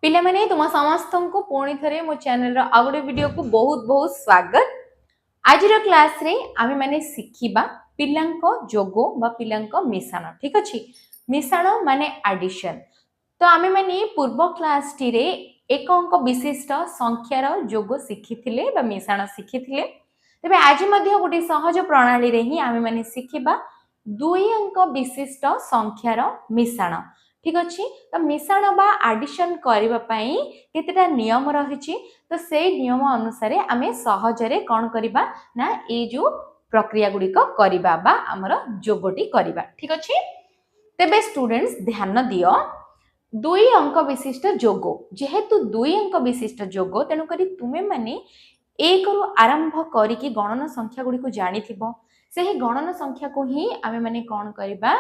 पिला माने तुम समस्त को पुणी थे मो चैनल आउ गोटे वीडियो को बहुत बहुत स्वागत। आज क्लास रे आमे माने शिखिबा पिलांको जोगो बा पिलांको मिश्रण। ठीक अछि, मिश्रण माने एडिशन। तो आमे माने पूर्व क्लास टी रे एक अंक विशिष्ट संख्यार जोगो शिखिथिले बा मिश्रण शिखिथिले। तबे आज मध्ये गोटे सहज प्रणाली रे ही आमे माने शिखिबा दुई अंक विशिष्ट संख्यार मिश्रण। ठीक अच्छे, तो मिश्रण बा एडिशन करबा पई केतेटा नियम रहिछि। तो से नियम अनुसार आमे सहजरे कोन करिबा ना ए जो प्रक्रिया गुडी को करिबा बा हमर जोगोटी करिबा। ठीक अच्छे, तेबे स्टूडेंट्स ध्यान दियो दुई अंक विशिष्ट जोगो जेहेतु दुई अंक विशिष्ट जोगो तेणु करी तुमे माने एक रु आरंभ करिकी गणन संख्या गुडी को जानिथिबो। सेही गणन संख्या को ही आमे माने कोन करिबा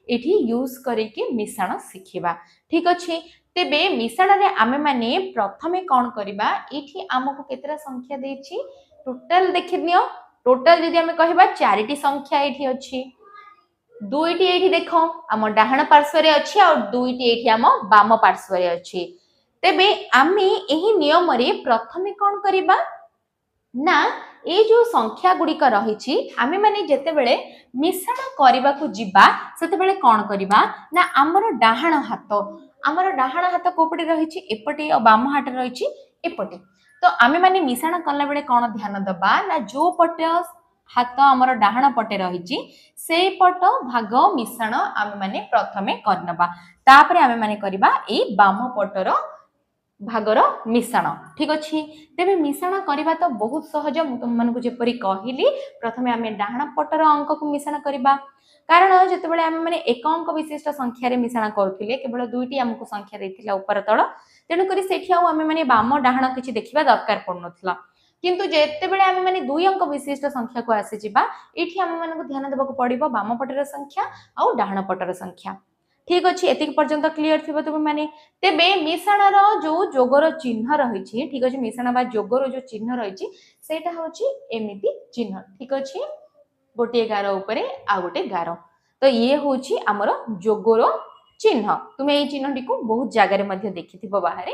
एठी यूज करिके मिश्रण शिखिबा। ठीक अछि, तेबे मिश्रण रे आमे माने प्रथमे कोन करिबा एठी हमको केतरा संख्या देछि टोटल देखिनियो। टोटल जदि आमे कहिबा चारिटी संख्या एठी अछि, दुईटी एठी देखो आम डाहाण पार्श्व रे अछि और दुईटी एठी आम बाम पार्श्व रे अछि। तेबे आमे एही नियम रे प्रथमे कोन करिबा ना ए जो संख्या गुड़िक रही आमे माने जेतेबेले मिश्रण करबा को जिबा सेतेबेले कोन करिबा ना हमर डाहाण हाथ कोपटे रही एपटे और बाम हाथ रही एपटे। तो आमे माने मिश्रण कला बेले कोन ध्यान दबा ना जो पट हाथ हमर डाहाण पटे रही से पट भाग मिश्रण आमे माने प्रथमे करनबा, तापरे आमे माने करिबा ए बाम पटर भागर मिश्रण। ठीक अच्छे, तेबे मिश्रण करबा तो बहुत सहज। मु तुम मानकु जेपरि कहिली प्रथमे आमे डाहाण पटर अंक को मिश्रण करबा, कारण जेतेबेले आमे माने एक अंक विशिष्ट संख्या रे मिश्रण करथिले केवल दुईटी हमकु संख्या देथिला ऊपर तळ, तेणु करी सेठी आउ आमे माने बाम डाहाण किछि देखिबा दरकार पडनथला। किंतु जेतेबेले आमे माने दुई अंक विशिष्ट संख्या को आसी जिबा एठी आमे मानकु ध्यान देबाकु पडिबो बाम पटर संख्या आउ डाहाण पटर संख्या। ठीक अच्छे, एतिक पर्यंत क्लियर थिबो तुम माने। तेबे मिश्रणर जो जोगर चिन्ह रही, ठीक अच्छे, मिश्रण बा जोगर जो चिन्ह रही सेटा होची एमिति चिन्ह। ठीक अच्छे, गोटे गार उपरे आ गोटे गार, तो ये होची हमर जोगर चिन्ह। तुम ए चिन्हटी को बहुत जगह मध्ये देखिथिबो बाहरे।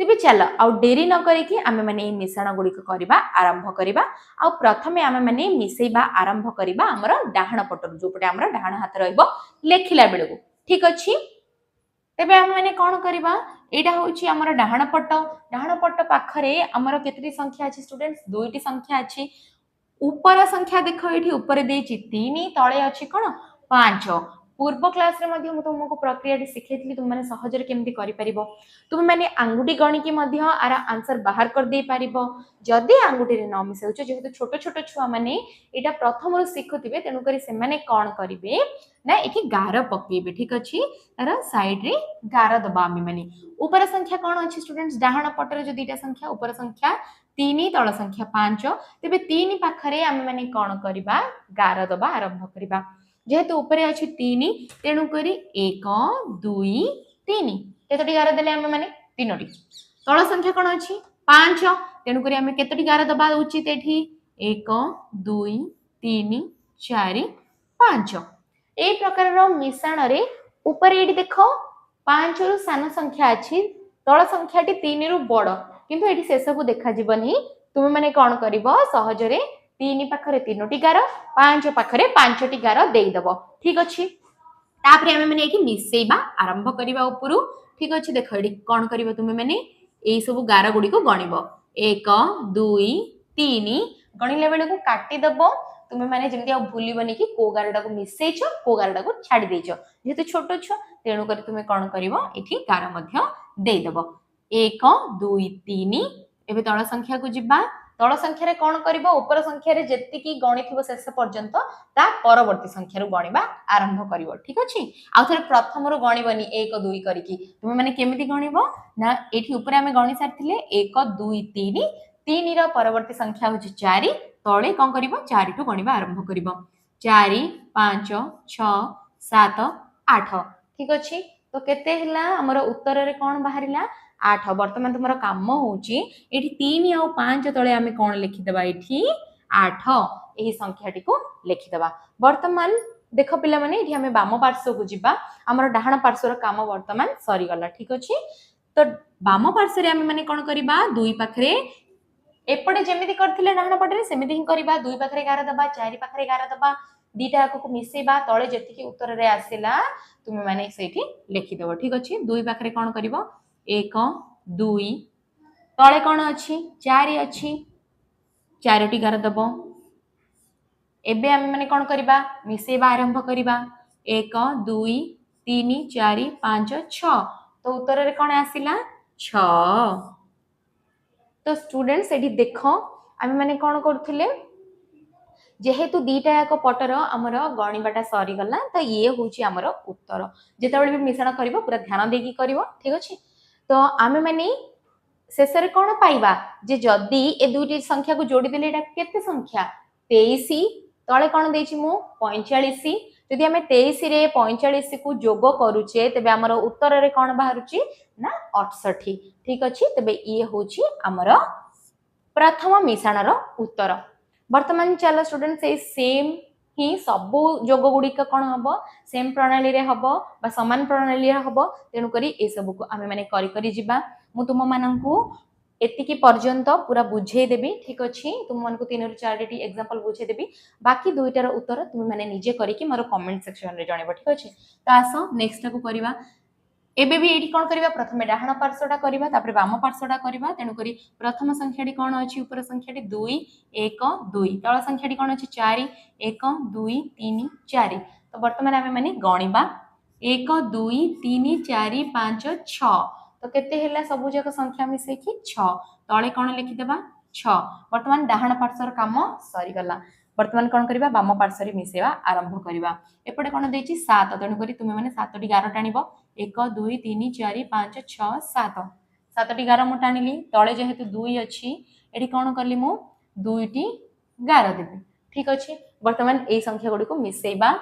तेबे चल आ डेरी न करिकी आमे माने ए मिश्रण गुडी को करबा आरंभ करबा। आ प्रथमे आमे माने मिसेबा आरंभ करबा हमर डाहाण पटर जो पटे हमर डाहाण हाथ रहइबो लेखिला बेलगु। ठीक अछि, तेबे आमे माने कोन करबा एटा होची हमर डाहाण पट पाखरे हमर केतरी संख्या अछि स्टूडेंट्स, दुईटी संख्या अछि। ऊपर संख्या देखो एठी ऊपर देछि 3, तळे अछि कोन 5। पूर्व क्लास रे मध्ये तुमको प्रक्रिया शिखेथली तुम माने सहजरे केमती करि परिबो। तुम माने आंगुठी गणी की मध्ये आर आंसर बाहर कर दे पारिबो जदि आंगुठी रे न मिसाउछ। जेहेतु छोट छोट छुआ माने एटा प्रथम रु शिखुथिबे तेनु करी से माने कोन करिवे ना एठी गार पकेबे। ठीक अछि, तार साइड रे गार दबा आमे माने। ऊपर संख्या कोन अछि स्टूडेंट्स, डाहाण पटरे जो दुईटा संख्या ऊपर संख्या 3 तळ संख्या 5, तेबे 3 पाखरे आमे माने कोन करबा गार दबा आरंभ करबा। जेहेतु ऊपर अछि 3 तेनु करी 1 2 3 केतोटी गार देले आमे माने 3टी। तळ संख्या कोन अछि 5 तेनु करी आमे केतोटी गार दबा उचित एठी 1 2 3 4 5। ए प्रकार रो मिश्रण रे ऊपर एठी देखो 5 रु सान संख्या अछि, तळ संख्याटी 3 रु बड़, किंतु एठी से सब देखा जिवनी। तुम माने कोन करिवो सहजरे 3 पाखरे 3टी गार 5 पाखरे 5टी गार देई दबो। ठीक अछि, तापरे आमे माने एठी मिसेबा आरंभ करिबा उपरु। ठीक अछि, देखो एठी कोन करिवो तुमे माने एई सब गार गुडी को गणिबो 1 2 3 गणिले बेले को काटी दबो। तुमे माने जेमति आ भूलिबनी कि को गारडा को मिसेइछो को गारडा को छाडी देइछो। जेहेतु छोट छ तेणु करी तुमे कोन करिवो एठी गार मध्य देई दबो 1 2 3। एबे तळ संख्या को जिबा, तळ संख्या रे कोन करिवो ऊपर संख्या रे जेतिकी गणिथिबो शेष पर्यंत ता परवर्ती संख्या रु गणिबा आरंभ करिवो। ठीक अछि, आ थरे प्रथम रु गणिबनी 1 2 करिकी तुमे माने केमिति गणिबो ना एठी ऊपर आमे गणि सारथिले 1 2 3 3 रो परवर्ती संख्या होची 4, तळे कोन करिवो 4 टु गणिबा आरंभ करिवो 4 5 6 7 8। ठीक अछि, तो केते हला हमर उत्तर रे कोन बाहरिला 8। वर्तमान तुमरा काम होची एठी 3 और 5 तळे आमे कोन लिखि देबा एठी 8 एही संख्याटी को लिखि देबा। वर्तमान देखो पिला माने एठी आमे बाम पार्श्व को जिबा, हमर डाहाण पार्श्वर काम वर्तमान सरी गला। ठीक अछि, तो बाम पार्श्व आम मैंने कौन करवा दुई पाखे एपटे जमी करते डाण पटे सेमती ही करवा दुई पाखे गार दबा चारि पाखे गार दबा दीटा को मिसेबा तले जी उत्तर रे आसला तुम मैंने से लिखिदेव ठीक अच्छे दुई पाखे कौन कर एक दुई तले कौन अच्छी चारि अच्छी चारोटी गार दब एबे आम मैंने कौन करवा मिसेबा आरंभ करवा एक दुई तीन चारि पांच छ तो उत्तर रे कौन आसला छ तो स्टूडेंट्स एठी देख आम मैंने कौन करुले जेहेतु दीटा एक पटर आमर गणिबाटा सरीगला तो ये हूँ आमर उत्तर जितेबाला भी मिश्रण कर पूरा ध्यान देकी कर ठीक अच्छे तो आम मैंने शेष में कौन पाइबा जे जदि ए दुईटी संख्या को जोड़ीदेले एटा केते संख्या 23 तले कौन देछि मु 45 जदि आम 23 रे 45 को जोग करूचे तेबे आमर उत्तर रे कौन बाहरुची ना 68 ठीक अच्छे तेबे ये हूँ आमर प्रथम मिश्रण उत्तर वर्तमान चलो स्टूडेंट से सेम ही सबू जोग गुड़िक कौन हम सेम प्रणाली रे हम बा समान प्रणाली रे हम तेणुक ये सब को आम मैंने करी जिबा मु तुम मानू एतिकी पर्यंत पूरा बुझेदेवी ठीक अच्छे तुम मन को 3 ରୁ 4 एग्जांपल बुझेदेवी बाकी दुईटार उत्तर तुम मैंने निजे करके मोर कमेंट सेक्शन रे जणेबो ठीक अच्छे तो आस नेक्स्ट को करवा एबे भी एठी कोन करबा प्रथमे डाहण पार्श्वटा करबा तापर वाम पार्श्वटा करबा तेनु करी प्रथम संख्याटी कोन अछि ऊपर संख्याटी 2 1 2 तळ संख्याटी कोन अछि 4 1 2 3 4 तो वर्तमान आमे माने गणिबा 1 2 3 4 5 6 तो केते हैला सबु जक संख्या मिसे कि 6 तळे कोन लिखि देबा 6 वर्तमान डाहण पार्श्वर काम सरी गला वर्तमान कौन करबा वाम पार्श्व मिसेवा आरंभ करबा एपटे कौन देछि 7 तेणु करी तुमे माने 7 टी गार टाणिबो 1 2 3 4 5 6 7 7 टी गार मु टाणिली तळे जेहेतु 2 अछि एठी कौन करली मु 2 टी गार देबी ठीक अछि वर्तमान ए संख्या गुडी को मिसेबा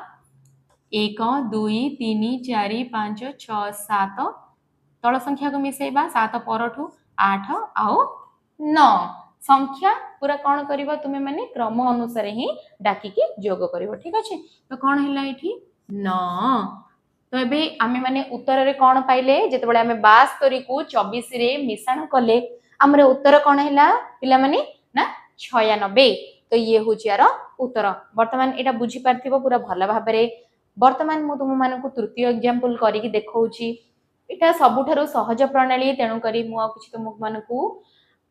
1 2 3 4 5 6 7 तळ संख्या को मिसेबा 7 परठू 8 आउ 9 संख्या पूरा कौन करिवो तुमे माने क्रम अनुसार ही डाकिकी जोग करिवो ठीक अछि तो कौन हैला एठी 9 तो एबे आमे माने उत्तर रे कौन पाइले जेते बळे आमे 72 को 24 रे मिश्रण कले हमरे उत्तर कौन हैला पिला माने ना 96 तो ये होची यार उत्तर वर्तमान एटा बुझी पारथिबो पूरा भला भाबरे वर्तमान मु तुम माने को तृतीय एग्जांपल करिकि देखौची एटा सबुठारो सहज प्रणाली तेणु करी मु आ किछि तुम माने को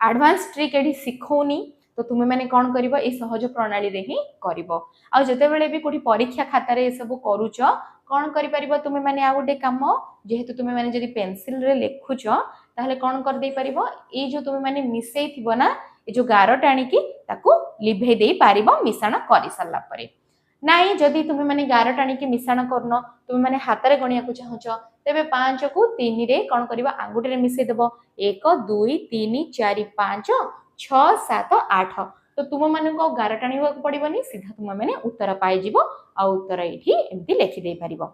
एडवांस ट्रिक एठी सिखौनी तो तुमे माने कौन करिवो ए सहज प्रणाली रे ही करिवो आ जते बेले भी कोठी परीक्षा खाता रे ए सब करूछ कौन करि परिबो तुमे माने आ गोटे काम जेहेतु तुमे माने जदी पेंसिल रे लिखुछ ताहले कौन कर दे परिबो ए जो तुमे माने मिसेई थिबो ना ए जो गार टाणी की ताकू लिभे दे पारिबो मिश्रण करि सल्ला परे नाई जदी तुमे माने गार टाणी की मिश्रण करनो तुमे माने हाथ रे गणिया को चाहछ तेबे 5 को 3 रे कौन करिवो आंगुठी रे मिसेई देबो 1 2 3 4 5 6 7 8 तो तुम मानक गार टाणीबा पड़ोनी सीधा तुम मैंने उत्तर पाइब आ उत्तर ये एमती लिखिदे पार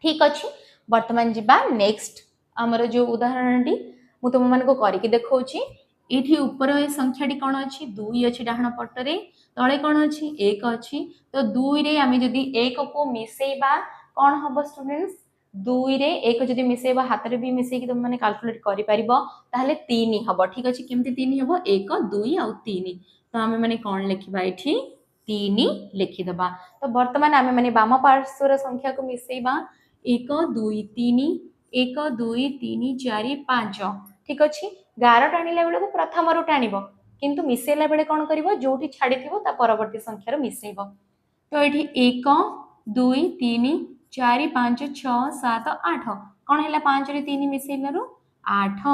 ठीक अच्छे वर्तमान जी नेक्स्ट आमर जो उदाहरण टी मुझे तुम मानक करके देखौची ये ऊपर संख्याटी कौन अच्छी 2 अच्छी डाहण पटरे तले कौन अच्छी 1 अच्छी तो 2 रे आम जदि 1 को मिसेबा कौन हम स्टूडेंट्स 2 रे 1 जदि मिसेबा हाथ रे भी मिसेकी तुम माने कैलकुलेट करि परिबो ताहले 3 हबो ठीक अछि केमति 3 हबो 1 2 आ 3 तो आमे माने कोन लिखिबा एठी 3 लिखि दबा तो वर्तमान आमे माने वाम पार्श्वर संख्या को मिसेबा 1 2 3 1 2 3 4 5 ठीक अछि गार टाणिला बेले को प्रथम रु टाणिबो किंतु मिसेला बेले कोन करिवो जोठी छाडिथिबो ता परवर्ती संख्या रो मिसेबो तो एठी 1 2 3 4 5 6 7 8 कौन है 5 रे 3 मिसेल 8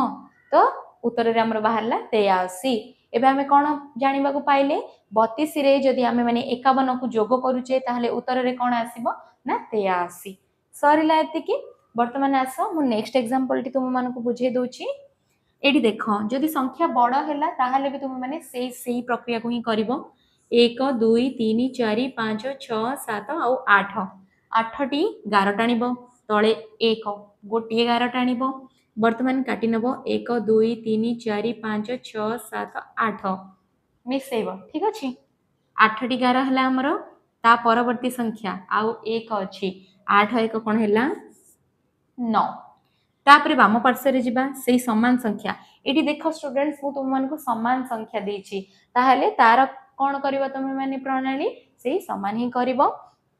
तो उत्तर रे हमर बाहरला 83 एबे हमें कौन जानिबा को पाइले 32 रे जदि हमें माने 51 को जोग करूचे ताहले उत्तर रे कौन आसीबो ना 83 सरीला एति कि वर्तमान आस मु नेक्स्ट एग्जांपल टी तुम मानको बुझे दोची एडी देखो जदि संख्या बड़ हैला ताहले भी तुम माने सेही प्रक्रिया को ही करिवो 1 2 3 4 5 6 7 आ 8 8टी गार टाणिब तले 1 गोटे गार टाणिब वर्तमान काटी नब 1 2 3 4 5 6 7 8 मिसेब ठीक अच्छे 8टी गार है आमर ता परवर्ती संख्या आउ 1 अच्छी 8 1 कौन है 9 तापरे वाम पार्श्व रे जिबा सेही समान संख्या एठी देखो स्टूडेंट्स मु तुम मानको समान संख्या देछि ताहाले तार कोन करबो तुम माने प्रणाली सेही समान ही करबो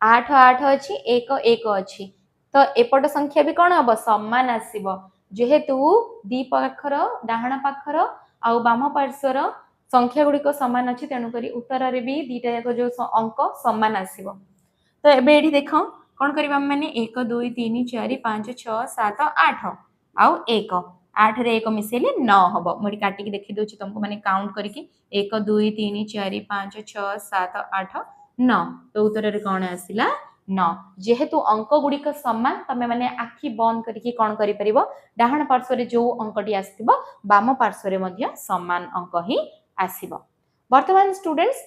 8 8 अछि 1 1 अछि तो एपट संख्या भी कोन हबो समान आसीबो जेहेतु दी पाखर डाहाण पाखर आउ वाम पार्श्वर संख्या गुडी को समान अछि तेनु करी उत्तर रे भी दीटा जाक जो अंक समान आसीबो तो एबे एठी देखो कोन करबा माने 1 2 3 4 5 6 7 8 आउ 1 8 रे 1 मिसेले 9 हबो मोडी काटी के देखि दोछि तुमको माने काउंट करके 1 2 3 4 5 6 7 8 9 तो उत्तर रे कोन आसिला 9 जेहेतु अंक गुडी को समान तमे माने आखी बंद करके कोन करि परिबो डाहाण पार्श्व रे जो अंकटी आस्तिबो वाम पार्श्व रे मध्य समान अंक ही आसीबो वर्तमान स्टूडेंट्स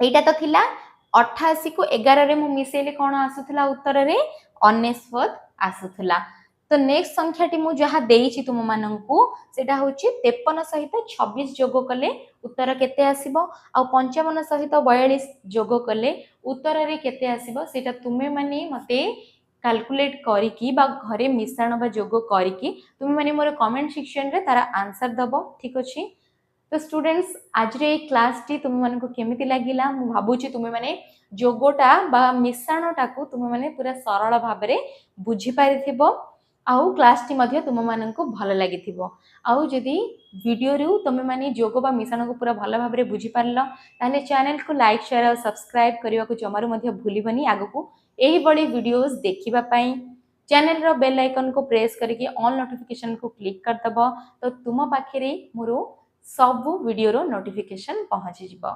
एटा तो थिला 88 को 11 रे मु मिसेले कोन आसुथला उत्तर रे 99 आसुथला तो नेक्स्ट संख्या टी मु जहा देइछि तुम माननकु सेटा होछि 53 सहित 26 जोग कले उत्तर केते आसीबो आ 55 सहित 42 जोग कले उत्तर रे केते आसीबो सेटा तुमे माने मते कैलकुलेट करिकी बा घरे मिश्रण बा जोग करिकी तुमे माने मोर कमेंट सेक्शन रे तारा आंसर दबो ठीक अछि तो स्टूडेंट्स आज रे क्लास टी तुम मन को केमिति लागिला मु भाबुची तुमे माने जोगोटा बा मिश्रणटा को तुमे माने पूरा सरल भाबरे बुझी पारिथिबो आउ क्लास टी मध्ये तुम मानन को भल लागिथिबो आउ जदी वीडियो रु तुमे माने जोग बा मिश्रण को पूरा भल भाबरे बुझी पारलो ताले चैनल को लाइक शेयर और सब्सक्राइब करिवा को जमारु मध्ये भूलिबनी आगो को एही बडी वीडियोस देखिबा पई चैनल रो बेल आइकन को प्रेस करके ऑल नोटिफिकेशन को क्लिक कर दबो तो तुम पाखरे मोरो सब वीडियो रो नोटिफिकेशन पहुंची जिवो।